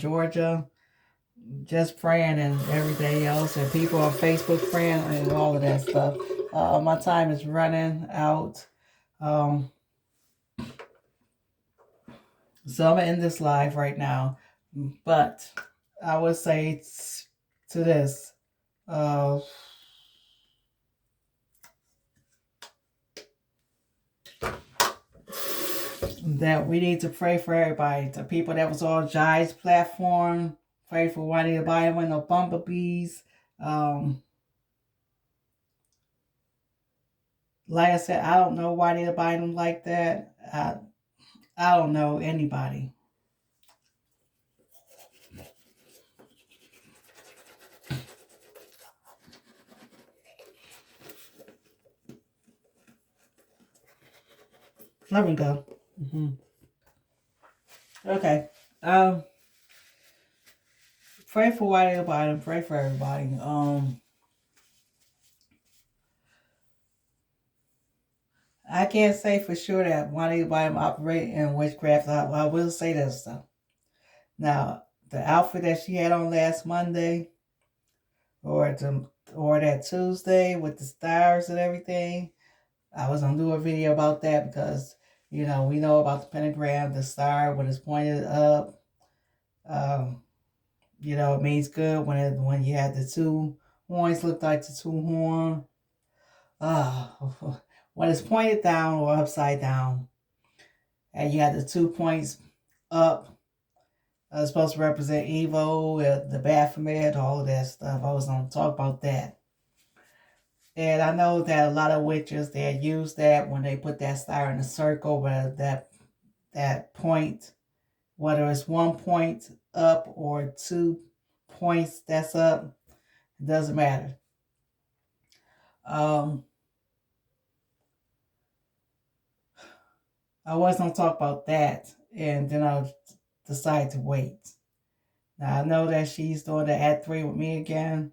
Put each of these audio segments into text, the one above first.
Georgia, just praying and everything else, and people on Facebook praying and all of that stuff. My time is running out. Um, so I'm in this live right now, but I would say to this, uh, that we need to pray for everybody. The people that was on Jives platform, pray for Juanita Bynum and the bumblebees. Like I said, I don't know Juanita Bynum like that. I don't know anybody. Let me go. Okay. Pray for Juanita Bynum. Pray for everybody. I can't say for sure that Juanita Bynum operate in witchcraft. I will say this though. Now, the outfit that she had on last Monday, or that Tuesday with the stars and everything, I was gonna do a video about that because we know about the pentagram, the star when it's pointed up. It means good when you have the two horns look like the two horns. When it's pointed down or upside down, and you have the 2 points up, it's supposed to represent evil, the Baphomet, all of that stuff. I was going to talk about that. And I know that a lot of witches, they use that when they put that star in a circle, where that point, whether it's 1 point up or 2 points that's up, it doesn't matter. I was going to talk about that, and then I'll decide to wait. Now, I know that she's doing the at 3 with me again.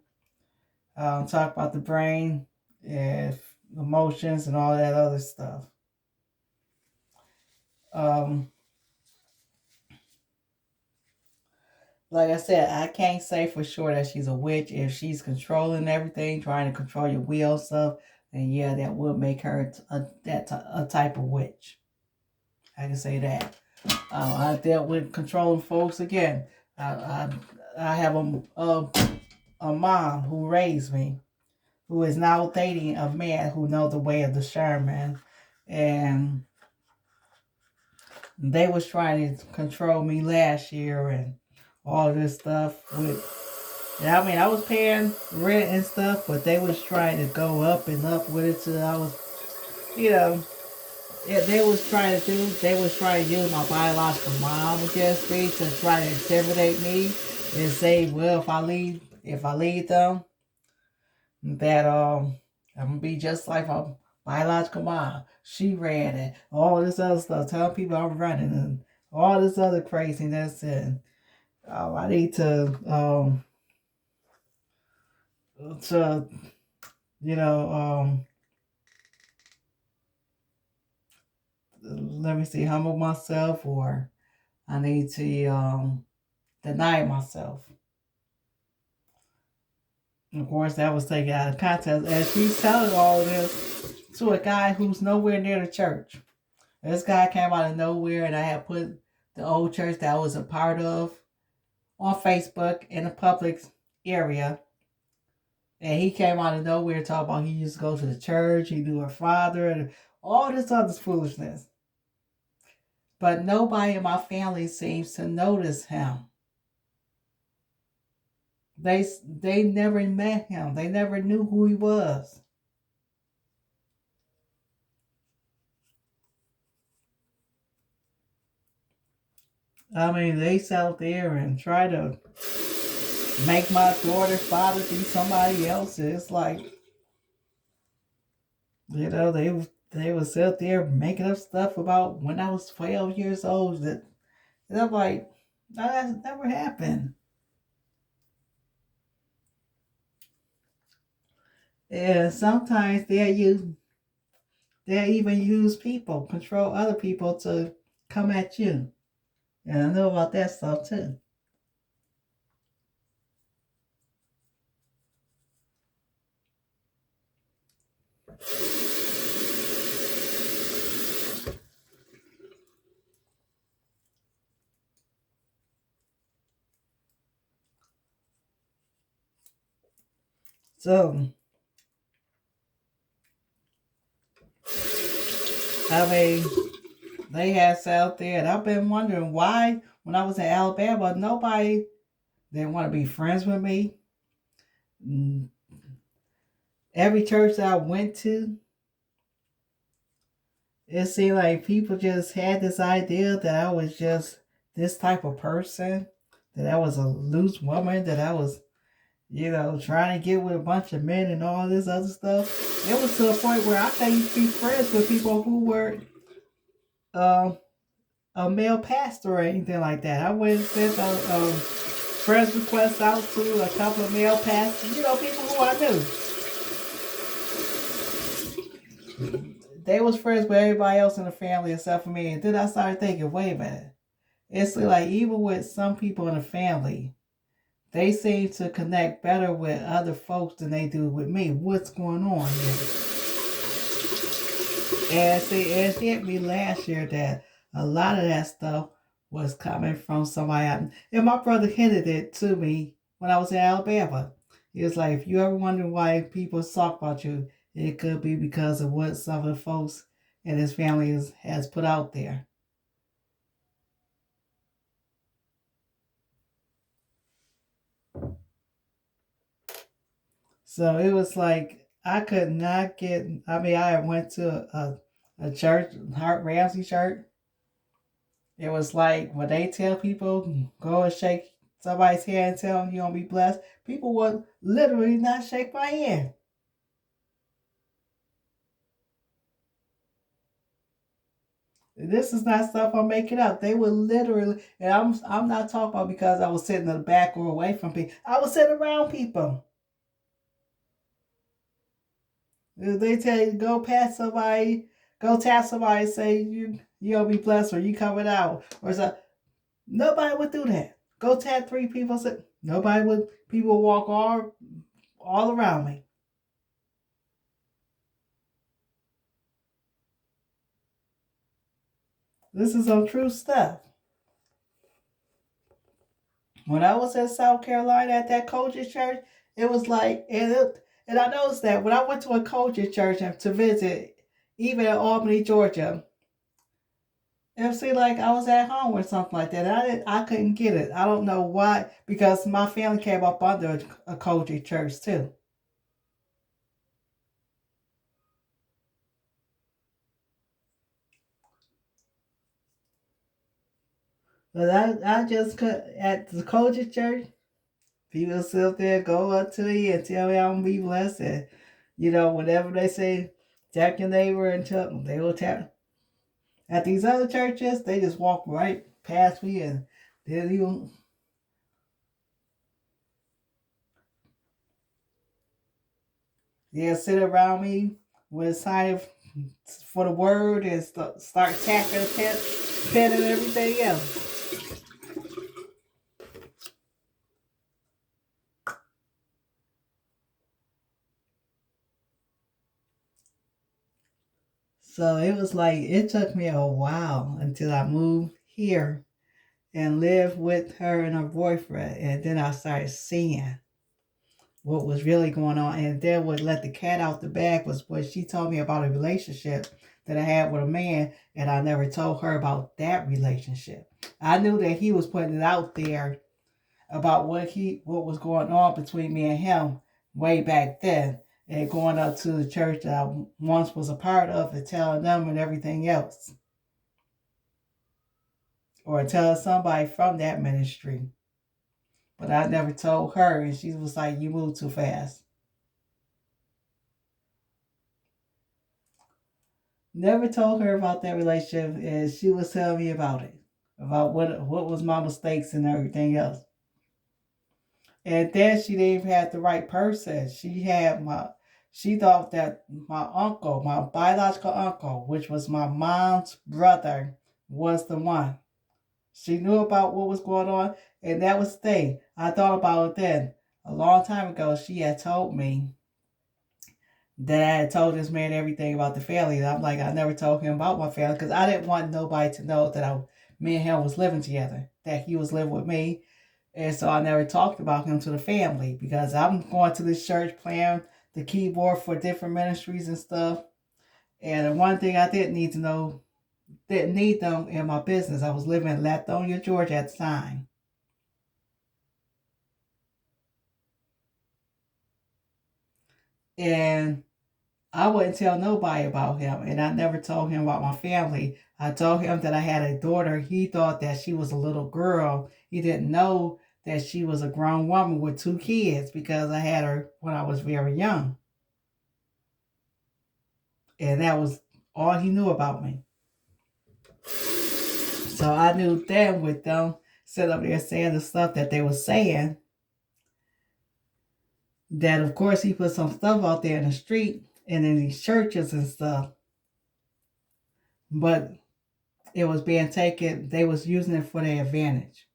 Talk about the brain, and emotions, and all that other stuff. Like I said, I can't say for sure that she's a witch. If she's controlling everything, trying to control your will stuff, then yeah, that would make her a type of witch. I can say that. I dealt with controlling folks again. I have a mom who raised me, who is now dating a man who knows the way of the shaman, and they was trying to control me last year and all this stuff I was paying rent and stuff, but they was trying to go up and up with it till I was, they was trying to use my biological mom against me to try to intimidate me and say, well, if I leave them, that I'm gonna be just like my biological mom. She ran it, all this other stuff, telling people I'm running and all this other craziness, and I need to let me see, humble myself, or I need to deny myself. Of course, that was taken out of context, and she's telling all of this to a guy who's nowhere near the church. This guy came out of nowhere, and I had put the old church that I was a part of on Facebook in a public area. And he came out of nowhere talking about he used to go to the church, he knew her father, and all this other foolishness. But nobody in my family seems to notice him. They never met him. They never knew who he was. I mean, they sat out there and try to make my daughter's father be somebody else. It's like, they would sit there making up stuff about when I was 12 years old. And I'm like, no, that's never happened. And sometimes they even use people, control other people to come at you. And I know about that stuff too. So, I mean, they had us out there, and I've been wondering why, when I was in Alabama, nobody didn't want to be friends with me. Mm, every church that I went to, it seemed like people just had this idea that I was just this type of person, that I was a loose woman, that I was, trying to get with a bunch of men and all this other stuff. It was to a point where I couldn't be friends with people who were uh, a male pastor or anything like that. I went and sent a friends request out to a couple of male pastors, people who I knew. They was friends with everybody else in the family except for me. And then I started thinking, wait a minute. It's like even with some people in the family, they seem to connect better with other folks than they do with me. What's going on here? And see, it hit me last year that a lot of that stuff was coming from somebody else. And my brother hinted it to me when I was in Alabama. He was like, if you ever wonder why people talk about you, it could be because of what some of the folks in his family has put out there. So it was like I could not get. I mean, I went to a church, Hart Ramsey Church. It was like when they tell people go and shake somebody's hand and tell them you're gonna be blessed, people would literally not shake my hand. This is not stuff I'm making up. They would literally, and I'm not talking about because I was sitting in the back or away from people. I was sitting around people. If they tell you go past somebody, go tap somebody, and say you'll be blessed or you coming out or something. Nobody would do that. Go tap three people. Nobody would. People walk all around me. This is some true stuff. When I was in South Carolina at that Kojic church, it was like, and I noticed that when I went to a Kojic church and to visit, even in Albany, Georgia, it seemed like I was at home or something like that. I couldn't get it. I don't know why, because my family came up under a Kojic church too. But I just could at the Kojic church. People sit there, go up to me and tell me I'm gonna be blessed. And, whenever they say, tap your neighbor and tell them, they will tap. At these other churches, they just walk right past me and they'll sit around me with a sign for the word and start tapping the pen and everything else. So it was like, it took me a while until I moved here and lived with her and her boyfriend. And then I started seeing what was really going on. And then what let the cat out the bag was what she told me about a relationship that I had with a man, and I never told her about that relationship. I knew that he was putting it out there about what was going on between me and him way back then, and going up to the church that I once was a part of and telling them and everything else. Or telling somebody from that ministry. But I never told her, and she was like, you move too fast. Never told her about that relationship, and she was telling me about it, about what was my mistakes and everything else. And then she didn't even have the right person. She thought that my uncle, my biological uncle, which was my mom's brother, was the one. She knew about what was going on, and that was the thing. I thought about it then. A long time ago, she had told me that I had told this man everything about the family. And I'm like, I never told him about my family because I didn't want nobody to know that me and him was living together, that he was living with me. And so I never talked about him to the family because I'm going to this church playing the keyboard for different ministries and stuff. And the one thing I didn't need to know, didn't need them in my business. I was living in Lithonia, Georgia at the time. And I wouldn't tell nobody about him. And I never told him about my family. I told him that I had a daughter. He thought that she was a little girl. He didn't know that she was a grown woman with 2 kids because I had her when I was very young. And that was all he knew about me. So I knew then with them sitting up there saying the stuff that they were saying, that of course he put some stuff out there in the street and in these churches and stuff. But it was being taken, they was using it for their advantage.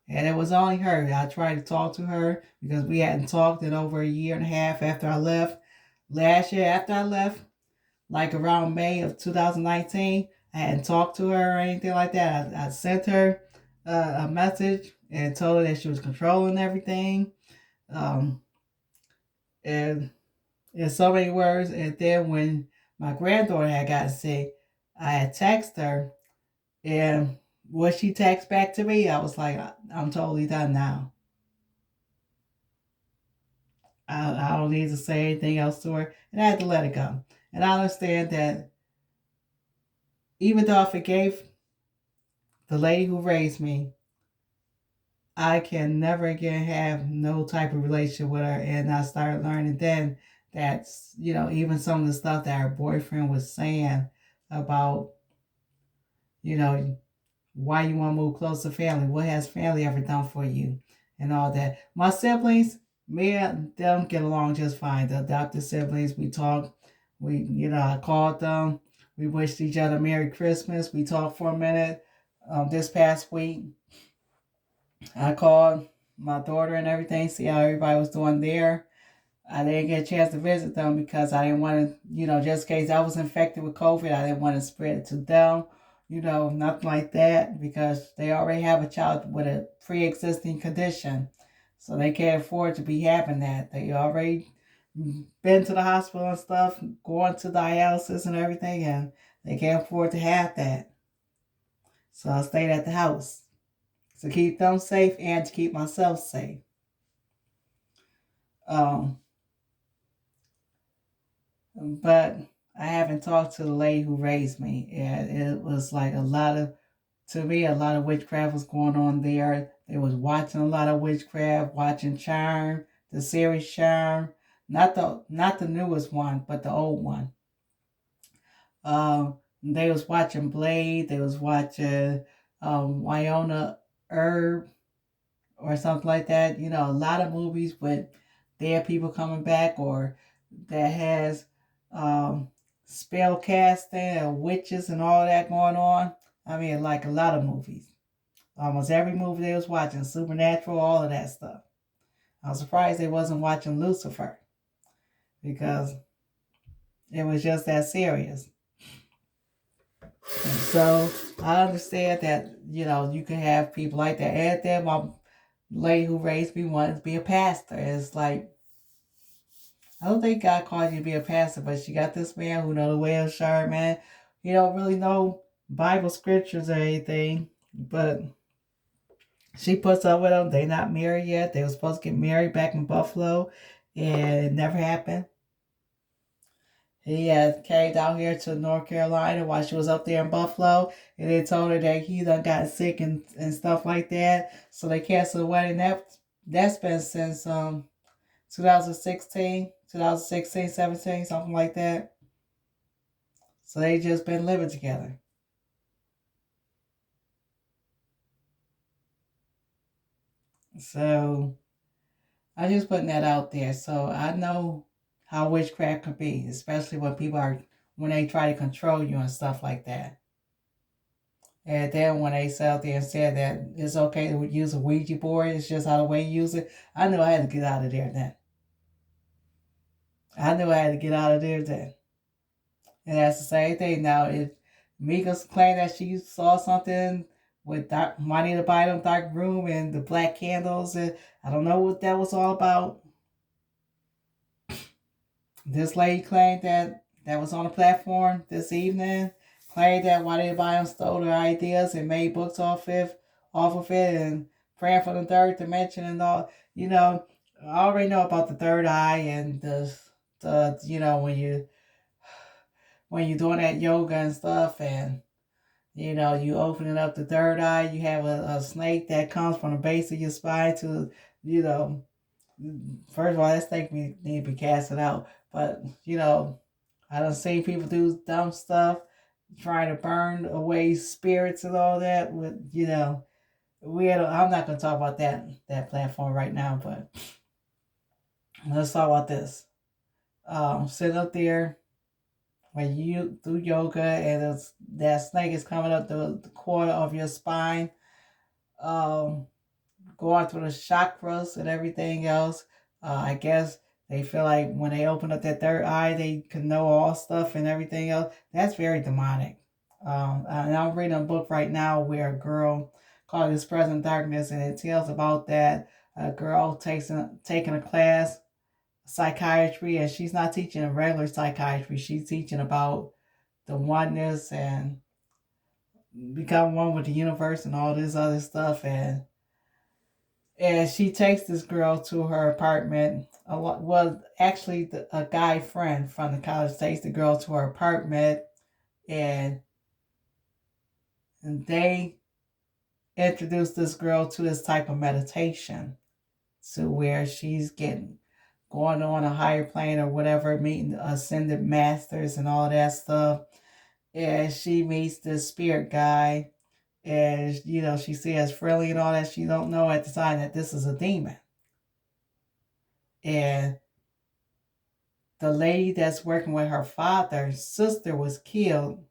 And it was only her. I tried to talk to her because we hadn't talked in over a year and a half after I left. Last year after I left, like around May of 2019, I hadn't talked to her or anything like that. I sent her a message and told her that she was controlling everything. And in so many words. And then when my granddaughter had gotten sick, I had texted her. And what she texted back to me, I was like, I'm totally done now. I don't need to say anything else to her. And I had to let it go. And I understand that even though I forgave the lady who raised me, I can never again have no type of relationship with her. And I started learning then that, even some of the stuff that her boyfriend was saying about, you know, why you want to move close to family, what has family ever done for you, and all that. My siblings, me and them get along just fine. The adopted siblings, we talk. I called them. We wished each other Merry Christmas. We talked for a minute. This past week, I called my daughter and everything, see how everybody was doing there. I didn't get a chance to visit them because I didn't want to, just in case I was infected with COVID, I didn't want to spread it to them, nothing like that, because they already have a child with a pre-existing condition. So they can't afford to be having that. They already been to the hospital and stuff, going to dialysis and everything, and they can't afford to have that. So I stayed at the house to keep them safe and to keep myself safe. Um, But I haven't talked to the lady who raised me. And it was like to me, a lot of witchcraft was going on there. They was watching a lot of witchcraft, watching Charm, the series Charm. Not the newest one, but the old one. They was watching Blade. They was watching Wyona Herb or something like that. A lot of movies with dead people coming back or that has spell casting and witches and all that going on. I mean, like a lot of movies. Almost every movie they was watching, Supernatural, all of that stuff. I was surprised they wasn't watching Lucifer because it was just that serious. And so I understand that, you can have people like that. And then my lady who raised me wanted to be a pastor. It's like, I don't think God called you to be a pastor, but she got this man who know the way of sharp, man. He don't really know Bible scriptures or anything, but she puts up with him. They not married yet. They were supposed to get married back in Buffalo, and it never happened. He had came down here to North Carolina while she was up there in Buffalo, and they told her that he done got sick and stuff like that. So they canceled the wedding. That's been since 2016, 17, something like that. So they just been living together. So I'm just putting that out there. So I know how witchcraft can be, especially when they try to control you and stuff like that. And then when they sat out there and said that it's okay to use a Ouija board, it's just how the way you use it, I knew I had to get out of there then. I knew I had to get out of there then. And that's the same thing. Now, if Mika's claimed that she saw something with Juanita Bynum, dark room, and the black candles, and I don't know what that was all about. This lady claimed that was on the platform this evening, claimed that Juanita Bynum stole her ideas and made books off of it, and praying for the third dimension and all. You know, I already know about the third eye and the when you're doing that yoga and stuff, and you opening up the third eye, you have a snake that comes from the base of your spine to, you know, first of all, that snake need to be casted out. But, I done seen people do dumb stuff, trying to burn away spirits and all that with, I'm not going to talk about that platform right now, but let's talk about this. Sitting up there when you do yoga and that snake is coming up the corner of your spine, um, going through the chakras and everything else. I guess they feel like when they open up that third eye, they can know all stuff and everything else. That's very demonic. And I'm reading a book right now where a girl called This Present Darkness, and it tells about that a girl taking a class psychiatry, and she's not teaching a regular psychiatry. She's teaching about the oneness and become one with the universe and all this other stuff. And she takes this girl to her apartment. Well, actually, a guy friend from the college takes the girl to her apartment, and they introduce this girl to this type of meditation, to where she's going on a higher plane or whatever, meeting ascended masters and all that stuff. And she meets this spirit guy, and she says friendly and all that. She don't know at the time that this is a demon. And the lady that's working with her father's sister was killed,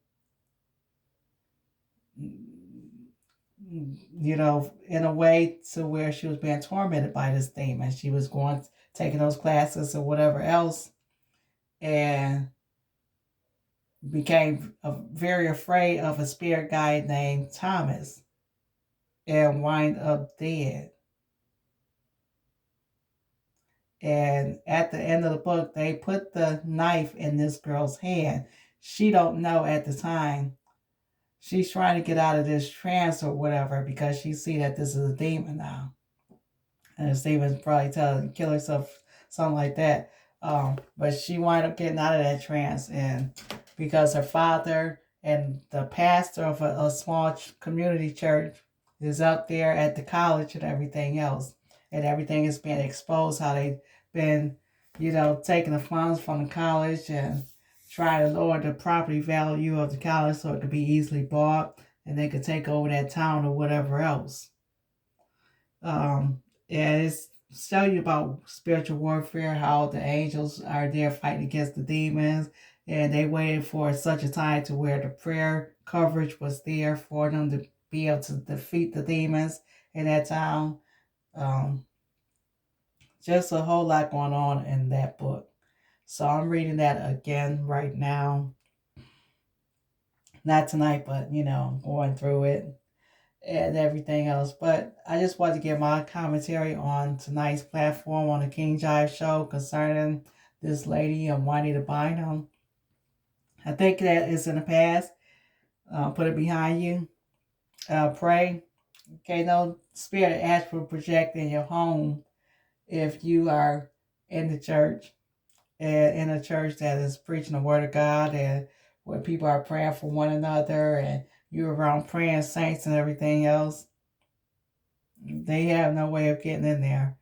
in a way to where she was being tormented by this demon. She was taking those classes or whatever else, and became very afraid of a spirit guy named Thomas, and wind up dead. And at the end of the book, they put the knife in this girl's hand. She don't know at the time. She's trying to get out of this trance or whatever because she see that this is a demon now. And the demon's probably telling her to kill herself, something like that. But she wind up getting out of that trance, and because her father and the pastor of a small community church is up there at the college and everything else. And everything is being exposed, how they've been, taking the funds from the college and trying to lower the property value of the college so it could be easily bought and they could take over that town or whatever else. And it's show you about spiritual warfare, how the angels are there fighting against the demons, and they waited for such a time to where the prayer coverage was there for them to be able to defeat the demons in that town. Um, just a whole lot going on in that book. So I'm reading that again right now. Not tonight, but going through it and everything else. But I just wanted to give my commentary on tonight's platform on the King Jives show concerning this lady and Juanita Bynum. I think that is in the past. Put it behind you. Pray. Okay, no spirit astral project in your home if you are in the church, and in a church that is preaching the word of God, and where people are praying for one another, and you're around praying saints and everything else. They have no way of getting in there.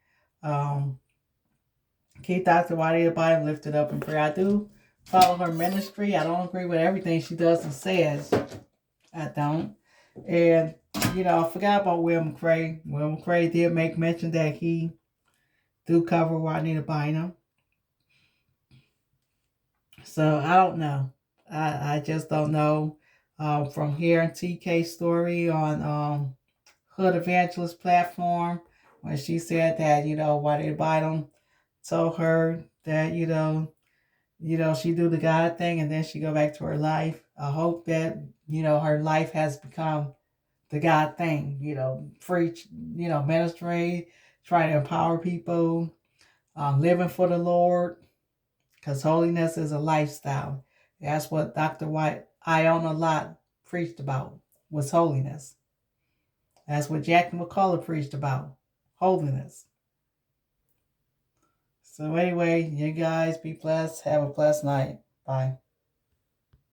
Keep Dr. Juanita Bynum lifted up in prayer. I do follow her ministry. I don't agree with everything she does and says. I don't. And, I forgot about Will McCray. Will McCray did make mention that he do cover Juanita Bynum. So I don't know. I just don't know. From hearing TK's story on Hood Evangelist platform, when she said that, Juanita Bynum told her that, she do the God thing and then she go back to her life. I hope that, her life has become the God thing, preach, ministry, trying to empower people, living for the Lord, because holiness is a lifestyle. That's what Dr. White Iona Lott preached about, was holiness. That's what Jackie McCullough preached about, holiness. So anyway, you guys be blessed. Have a blessed night. Bye.